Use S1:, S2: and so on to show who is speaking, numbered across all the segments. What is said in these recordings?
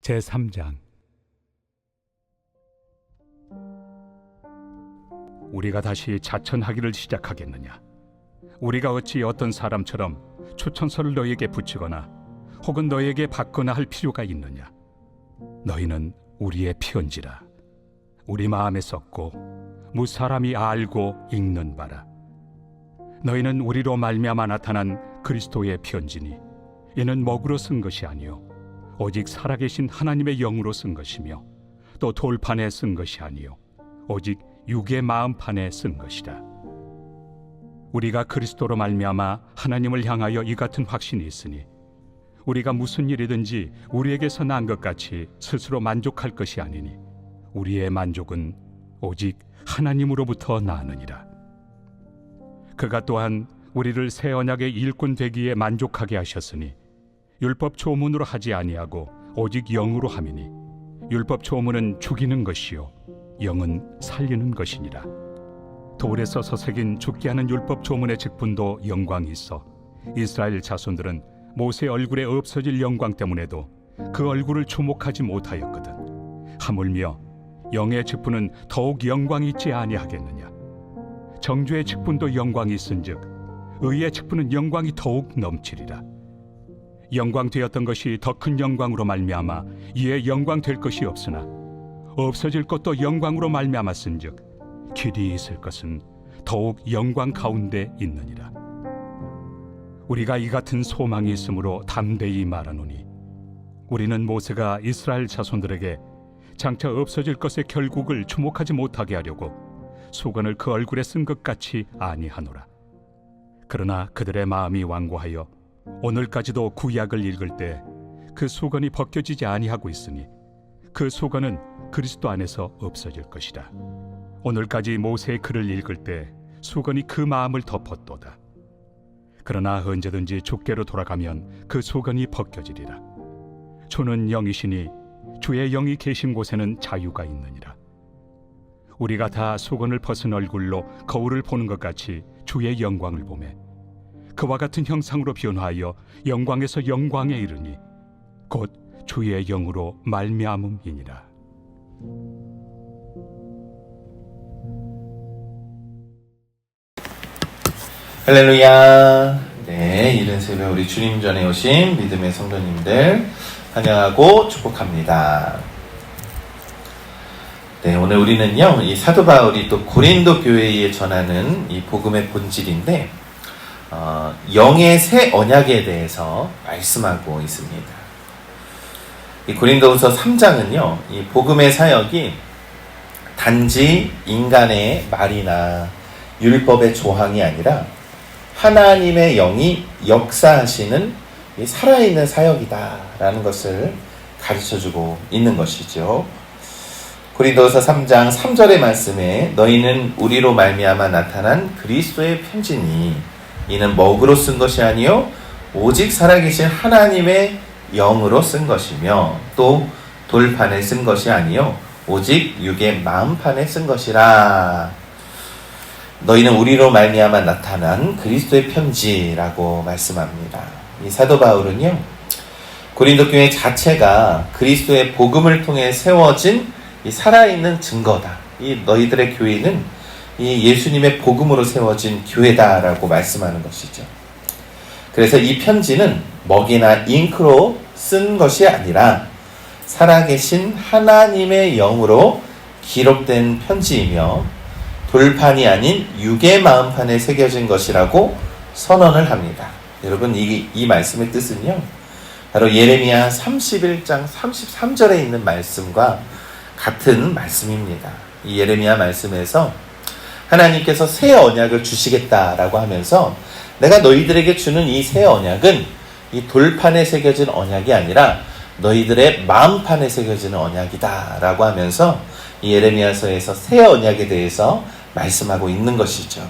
S1: 제3장. 우리가 다시 자천하기를 시작하겠느냐? 우리가 어찌 어떤 사람처럼 추천서를 너에게 붙이거나 혹은 너에게 받거나 할 필요가 있느냐? 너희는 우리의 편지라. 우리 마음에 썼고 무사람이 알고 읽는 바라. 너희는 우리로 말미암아 나타난 그리스도의 편지니 이는 먹으로 쓴 것이 아니요 오직 살아계신 하나님의 영으로 쓴 것이며 또 돌판에 쓴 것이 아니요 오직 육의 마음판에 쓴 것이라. 우리가 그리스도로 말미암아 하나님을 향하여 이 같은 확신이 있으니 우리가 무슨 일이든지 우리에게서 난 것 같이 스스로 만족할 것이 아니니 우리의 만족은 오직 하나님으로부터 나느니라. 그가 또한 우리를 새 언약의 일꾼 되기에 만족하게 하셨으니 율법 조문으로 하지 아니하고 오직 영으로 함이니 율법 조문은 죽이는 것이요 영은 살리는 것이니라. 돌에 써서 새긴 죽게 하는 율법 조문의 직분도 영광이 있어 이스라엘 자손들은 모세 얼굴에 없어질 영광 때문에도 그 얼굴을 주목하지 못하였거든. 하물며 영의 직분은 더욱 영광이 있지 아니하겠느냐? 정죄의 직분도 영광이 있은즉 의의 직분은 영광이 더욱 넘치리라. 영광 되었던 것이 더 큰 영광으로 말미암아 이에 영광 될 것이 없으나 없어질 것도 영광으로 말미암았은즉 길이 있을 것은 더욱 영광 가운데 있느니라. 우리가 이 같은 소망이 있으므로 담대히 말하노니 우리는 모세가 이스라엘 자손들에게 장차 없어질 것의 결국을 주목하지 못하게 하려고 수건을 그 얼굴에 쓴 것 같이 아니하노라. 그러나 그들의 마음이 완고하여 오늘까지도 구약을 읽을 때 그 수건이 벗겨지지 아니하고 있으니 그 수건은 그리스도 안에서 없어질 것이라. 오늘까지 모세의 글을 읽을 때 수건이 그 마음을 덮었도다. 그러나 언제든지 주께로 돌아가면 그 수건이 벗겨지리라. 주는 영이시니 주의 영이 계신 곳에는 자유가 있느니라. 우리가 다 수건을 벗은 얼굴로 거울을 보는 것 같이 주의 영광을 보매 그와 같은 형상으로 변화하여 영광에서 영광에 이르니 곧 주의 영으로 말미암음이니라.
S2: 할렐루야. 네, 이른 새벽 우리 주님 전에 오신 믿음의 성도님들 환영하고 축복합니다. 네, 오늘 우리는요, 이 사도 바울이 또 고린도 교회에 전하는 이 복음의 본질인데, 영의 새 언약에 대해서 말씀하고 있습니다. 이 고린도후서 3장은요, 이 복음의 사역이 단지 인간의 말이나 율법의 조항이 아니라 하나님의 영이 역사하시는 이 살아있는 사역이다라는 것을 가르쳐주고 있는 것이죠. 고린도서 3장 3절의 말씀에 너희는 우리로 말미암아 나타난 그리스도의 편지니 이는 먹으로 쓴 것이 아니요 오직 살아계신 하나님의 영으로 쓴 것이며 또 돌판에 쓴 것이 아니요 오직 육의 마음판에 쓴 것이라. 너희는 우리로 말미암아 나타난 그리스도의 편지라고 말씀합니다. 이 사도 바울은요, 고린도 교회 자체가 그리스도의 복음을 통해 세워진 이 살아있는 증거다. 이 너희들의 교회는 이 예수님의 복음으로 세워진 교회다라고 말씀하는 것이죠. 그래서 이 편지는 먹이나 잉크로 쓴 것이 아니라 살아계신 하나님의 영으로 기록된 편지이며 돌판이 아닌 육의 마음판에 새겨진 것이라고 선언을 합니다. 여러분, 이 말씀의 뜻은요, 바로 예레미야 31장 33절에 있는 말씀과 같은 말씀입니다. 이 예레미야 말씀에서 하나님께서 새 언약을 주시겠다라고 하면서 내가 너희들에게 주는 이 새 언약은 이 돌판에 새겨진 언약이 아니라 너희들의 마음판에 새겨지는 언약이다 라고 하면서 이 예레미야서에서 새 언약에 대해서 말씀하고 있는 것이죠.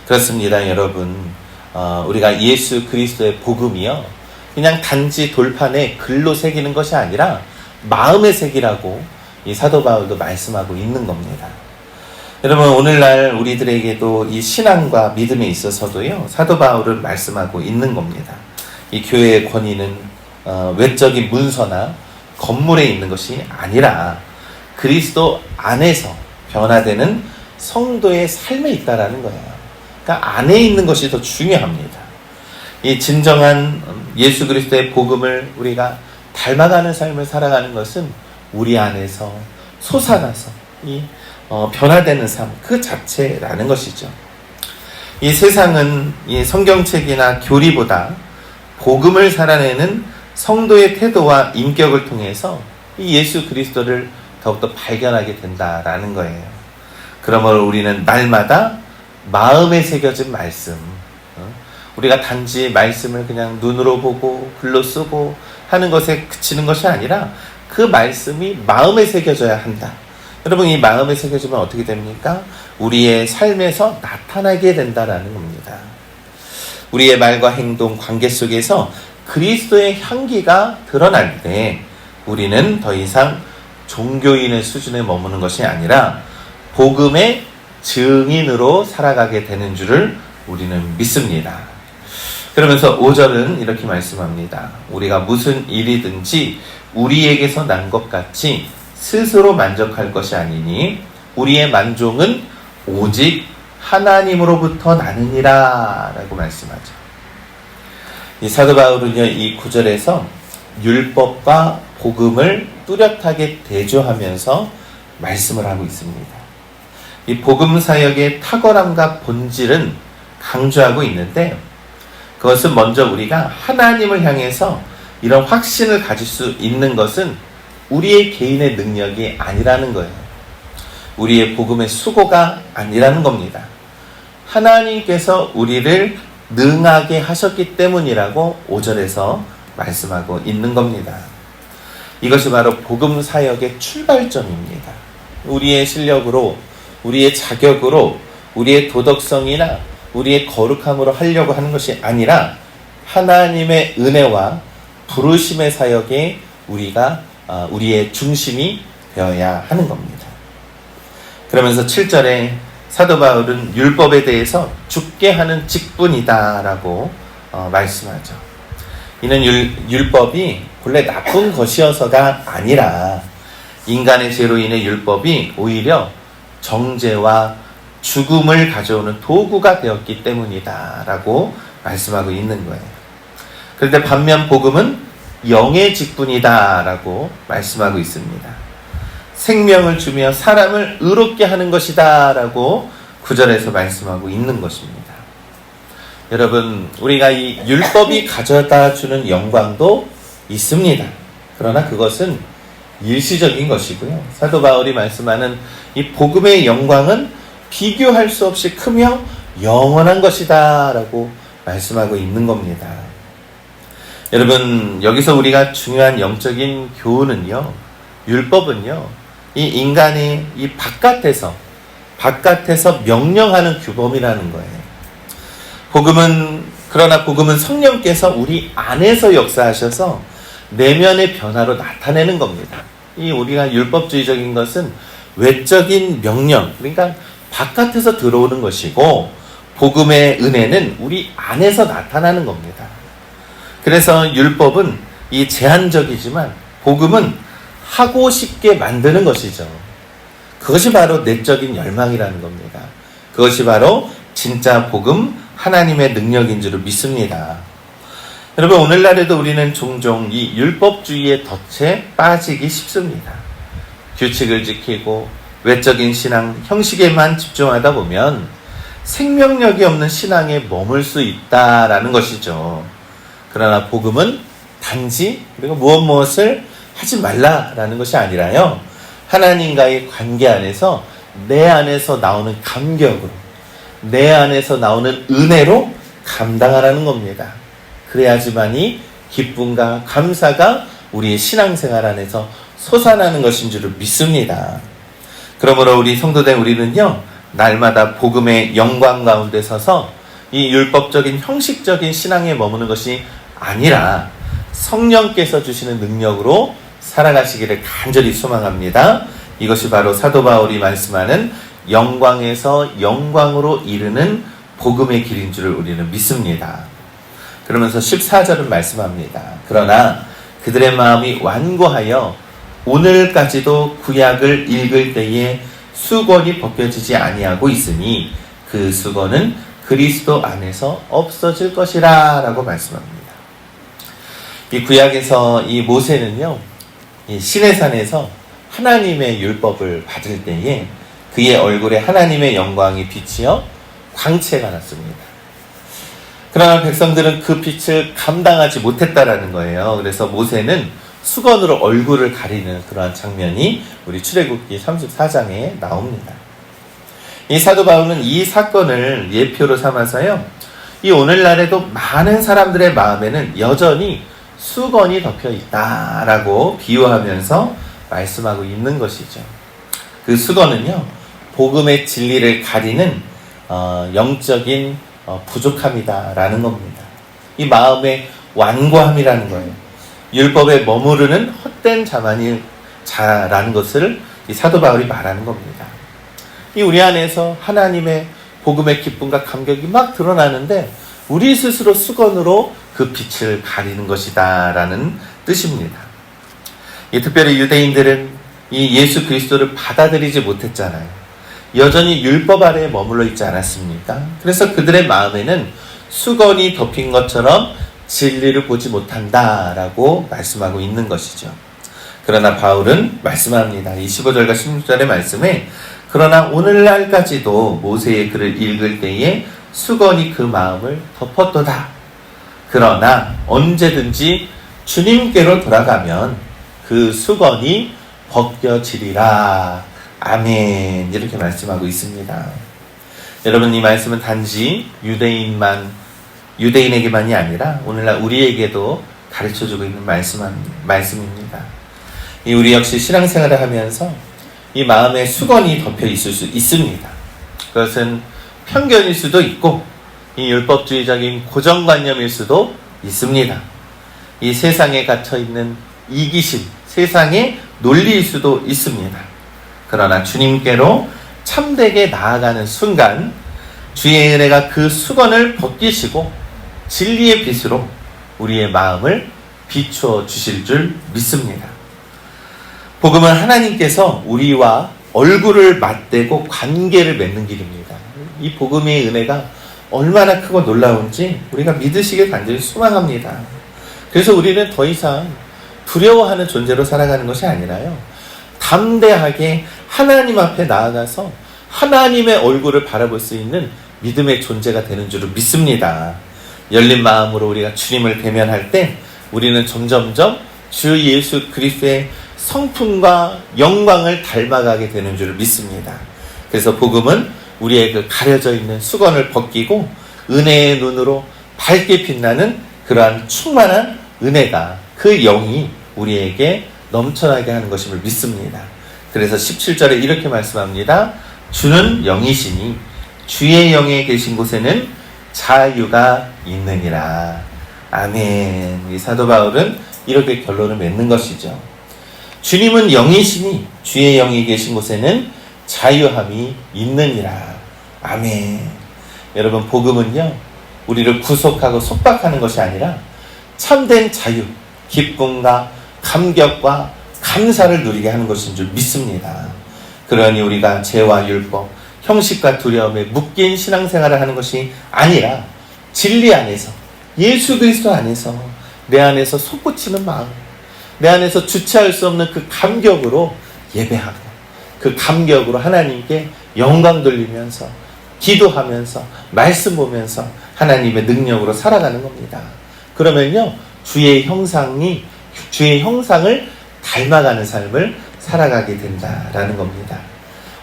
S2: 그렇습니다, 여러분. 우리가 예수 그리스도의 복음이요, 그냥 단지 돌판에 글로 새기는 것이 아니라 마음에 새기라고 이 사도 바울도 말씀하고 있는 겁니다. 여러분, 오늘날 우리들에게도 이 신앙과 믿음에 있어서도요, 사도 바울은 말씀하고 있는 겁니다. 이 교회의 권위는 외적인 문서나 건물에 있는 것이 아니라 그리스도 안에서 변화되는 성도의 삶에 있다라는 거예요. 그러니까 안에 있는 것이 더 중요합니다. 이 진정한 예수 그리스도의 복음을 우리가 닮아가는 삶을 살아가는 것은 우리 안에서 솟아나서 변화되는 삶 그 자체라는 것이죠. 이 세상은 이 성경책이나 교리보다 복음을 살아내는 성도의 태도와 인격을 통해서 이 예수 그리스도를 더욱더 발견하게 된다라는 거예요. 그러므로 우리는 날마다 마음에 새겨진 말씀, 우리가 단지 말씀을 그냥 눈으로 보고 글로 쓰고 하는 것에 그치는 것이 아니라 그 말씀이 마음에 새겨져야 한다. 여러분, 이 마음에 새겨지면 어떻게 됩니까? 우리의 삶에서 나타나게 된다라는 겁니다. 우리의 말과 행동, 관계 속에서 그리스도의 향기가 드러날 때 우리는 더 이상 종교인의 수준에 머무는 것이 아니라 복음의 증인으로 살아가게 되는 줄을 우리는 믿습니다. 그러면서 5절은 이렇게 말씀합니다. 우리가 무슨 일이든지 우리에게서 난 것 같이 스스로 만족할 것이 아니니 우리의 만족은 오직 하나님으로부터 나느니라 라고 말씀하죠. 이 사도 바울은요, 이 9절에서 율법과 복음을 뚜렷하게 대조하면서 말씀을 하고 있습니다. 이 복음 사역의 탁월함과 본질은 강조하고 있는데 그것은 먼저 우리가 하나님을 향해서 이런 확신을 가질 수 있는 것은 우리의 개인의 능력이 아니라는 거예요. 우리의 복음의 수고가 아니라는 겁니다. 하나님께서 우리를 능하게 하셨기 때문이라고 5절에서 말씀하고 있는 겁니다. 이것이 바로 복음 사역의 출발점입니다. 우리의 실력으로, 우리의 자격으로, 우리의 도덕성이나 우리의 거룩함으로 하려고 하는 것이 아니라 하나님의 은혜와 부르심의 사역에 우리의 중심이 되어야 하는 겁니다. 그러면서 7절에 사도 바울은 율법에 대해서 죽게 하는 직분이다라고 말씀하죠. 이는 율법이 본래 나쁜 것이어서가 아니라 인간의 죄로 인해 율법이 오히려 정죄와 죽음을 가져오는 도구가 되었기 때문이다라고 말씀하고 있는 거예요. 그런데 반면 복음은 영의 직분이다라고 말씀하고 있습니다. 생명을 주며 사람을 의롭게 하는 것이다라고 9절에서 말씀하고 있는 것입니다. 여러분, 우리가 이 율법이 가져다 주는 영광도 있습니다. 그러나 그것은 일시적인 것이고요. 사도 바울이 말씀하는 이 복음의 영광은 비교할 수 없이 크며 영원한 것이다 라고 말씀하고 있는 겁니다. 여러분, 여기서 우리가 중요한 영적인 교훈은요, 율법은요, 이 인간이 이 바깥에서 명령하는 규범이라는 거예요. 그러나 복음은 성령께서 우리 안에서 역사하셔서 내면의 변화로 나타내는 겁니다. 이 우리가 율법주의적인 것은 외적인 명령, 그러니까 바깥에서 들어오는 것이고, 복음의 은혜는 우리 안에서 나타나는 겁니다. 그래서 율법은 이 제한적이지만 복음은 하고 싶게 만드는 것이죠. 그것이 바로 내적인 열망이라는 겁니다. 그것이 바로 진짜 복음, 하나님의 능력인 줄 믿습니다. 여러분, 오늘날에도 우리는 종종 이 율법주의의 덫에 빠지기 쉽습니다. 규칙을 지키고 외적인 신앙, 형식에만 집중하다 보면 생명력이 없는 신앙에 머물 수 있다라는 것이죠. 그러나 복음은 단지 우리가 무엇을 하지 말라라는 것이 아니라요, 하나님과의 관계 안에서 내 안에서 나오는 감격으로, 내 안에서 나오는 은혜로 감당하라는 겁니다. 그래야지만이 기쁨과 감사가 우리의 신앙생활 안에서 솟아나는 것인 줄 믿습니다. 그러므로 우리 성도된 우리는요, 날마다 복음의 영광 가운데 서서 이 율법적인 형식적인 신앙에 머무는 것이 아니라 성령께서 주시는 능력으로 살아가시기를 간절히 소망합니다. 이것이 바로 사도 바울이 말씀하는 영광에서 영광으로 이르는 복음의 길인 줄을 우리는 믿습니다. 그러면서 14절은 말씀합니다. 그러나 그들의 마음이 완고하여 오늘까지도 구약을 읽을 때에 수건이 벗겨지지 아니하고 있으니 그 수건은 그리스도 안에서 없어질 것이라 라고 말씀합니다. 이 구약에서 이 모세는요, 이 시내산에서 하나님의 율법을 받을 때에 그의 얼굴에 하나님의 영광이 비치어 광채가 났습니다. 그러나 백성들은 그 빛을 감당하지 못했다라는 거예요. 그래서 모세는 수건으로 얼굴을 가리는 그러한 장면이 우리 출애굽기 34장에 나옵니다. 이 사도 바울은 이 사건을 예표로 삼아서요, 이 오늘날에도 많은 사람들의 마음에는 여전히 수건이 덮여 있다라고 비유하면서 말씀하고 있는 것이죠. 그 수건은요, 복음의 진리를 가리는 영적인 부족함이다라는 겁니다. 이 마음의 완고함이라는 거예요. 율법에 머무르는 헛된 자라는 것을 이 사도 바울이 말하는 겁니다. 이 우리 안에서 하나님의 복음의 기쁨과 감격이 막 드러나는데 우리 스스로 수건으로 그 빛을 가리는 것이다 라는 뜻입니다. 특별히 유대인들은 이 예수 그리스도를 받아들이지 못했잖아요. 여전히 율법 아래에 머물러 있지 않았습니까? 그래서 그들의 마음에는 수건이 덮인 것처럼 진리를 보지 못한다라고 말씀하고 있는 것이죠. 그러나 바울은 말씀합니다. 이 15절과 16절의 말씀에 그러나 오늘날까지도 모세의 글을 읽을 때에 수건이 그 마음을 덮었도다. 그러나 언제든지 주님께로 돌아가면 그 수건이 벗겨지리라. 아멘. 이렇게 말씀하고 있습니다. 여러분, 이 말씀은 단지 유대인에게만이 아니라 오늘날 우리에게도 가르쳐주고 있는 말씀입니다. 우리 역시 신앙생활을 하면서 이 마음에 수건이 덮여 있을 수 있습니다. 그것은 편견일 수도 있고 이 율법주의적인 고정관념일 수도 있습니다. 이 세상에 갇혀있는 이기심, 세상의 논리일 수도 있습니다. 그러나 주님께로 참되게 나아가는 순간 주의 은혜가 그 수건을 벗기시고 진리의 빛으로 우리의 마음을 비추어 주실 줄 믿습니다. 복음은 하나님께서 우리와 얼굴을 맞대고 관계를 맺는 길입니다. 이 복음의 은혜가 얼마나 크고 놀라운지 우리가 믿으시길 간절히 소망합니다. 그래서 우리는 더 이상 두려워하는 존재로 살아가는 것이 아니라요, 담대하게 하나님 앞에 나아가서 하나님의 얼굴을 바라볼 수 있는 믿음의 존재가 되는 줄을 믿습니다. 열린 마음으로 우리가 주님을 대면할 때 우리는 점점점 주 예수 그리스도의 성품과 영광을 닮아가게 되는 줄을 믿습니다. 그래서 복음은 우리의 그 가려져 있는 수건을 벗기고 은혜의 눈으로 밝게 빛나는 그러한 충만한 은혜가, 그 영이 우리에게 넘쳐나게 하는 것임을 믿습니다. 그래서 17절에 이렇게 말씀합니다. 주는 영이시니 주의 영에 계신 곳에는 자유가 있느니라. 아멘. 이 사도 바울은 이렇게 결론을 맺는 것이죠. 주님은 영이시니 주의 영이 계신 곳에는 자유함이 있느니라. 아멘. 여러분, 복음은요, 우리를 구속하고 속박하는 것이 아니라 참된 자유, 기쁨과 감격과 감사를 누리게 하는 것인 줄 믿습니다. 그러니 우리가 죄와 율법, 형식과 두려움에 묶인 신앙생활을 하는 것이 아니라 진리 안에서, 예수 그리스도 안에서 내 안에서 솟구치는 마음, 내 안에서 주체할 수 없는 그 감격으로 예배하고 그 감격으로 하나님께 영광 돌리면서 기도하면서 말씀 보면서 하나님의 능력으로 살아가는 겁니다. 그러면요, 주의 형상을 닮아가는 삶을 살아가게 된다라는 겁니다.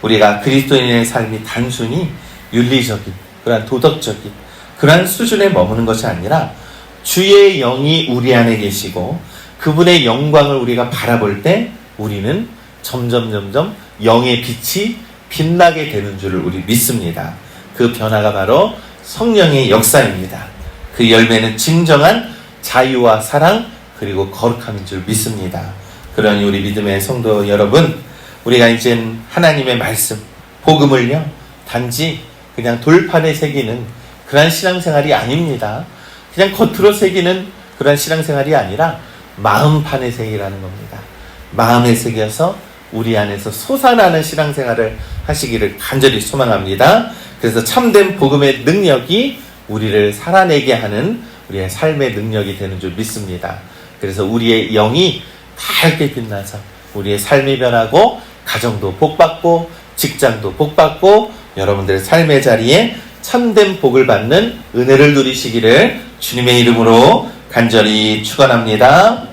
S2: 우리가 그리스도인의 삶이 단순히 윤리적인, 그러한 도덕적인 그러한 수준에 머무는 것이 아니라 주의 영이 우리 안에 계시고 그분의 영광을 우리가 바라볼 때 우리는 점점 영의 빛이 빛나게 되는 줄을 우리 믿습니다. 그 변화가 바로 성령의 역사입니다. 그 열매는 진정한 자유와 사랑 그리고 거룩함인 줄 믿습니다. 그러니 우리 믿음의 성도 여러분, 우리가 이젠 하나님의 말씀, 복음을요, 단지 그냥 돌판에 새기는 그런 신앙생활이 아닙니다. 그냥 겉으로 새기는 그런 신앙생활이 아니라 마음판의 색이라는 겁니다. 마음의 색이어서 우리 안에서 솟아나는 신앙생활을 하시기를 간절히 소망합니다. 그래서 참된 복음의 능력이 우리를 살아내게 하는 우리의 삶의 능력이 되는 줄 믿습니다. 그래서 우리의 영이 밝게 빛나서 우리의 삶이 변하고 가정도 복받고 직장도 복받고 여러분들의 삶의 자리에 참된 복을 받는 은혜를 누리시기를 주님의 이름으로 간절히 축원합니다.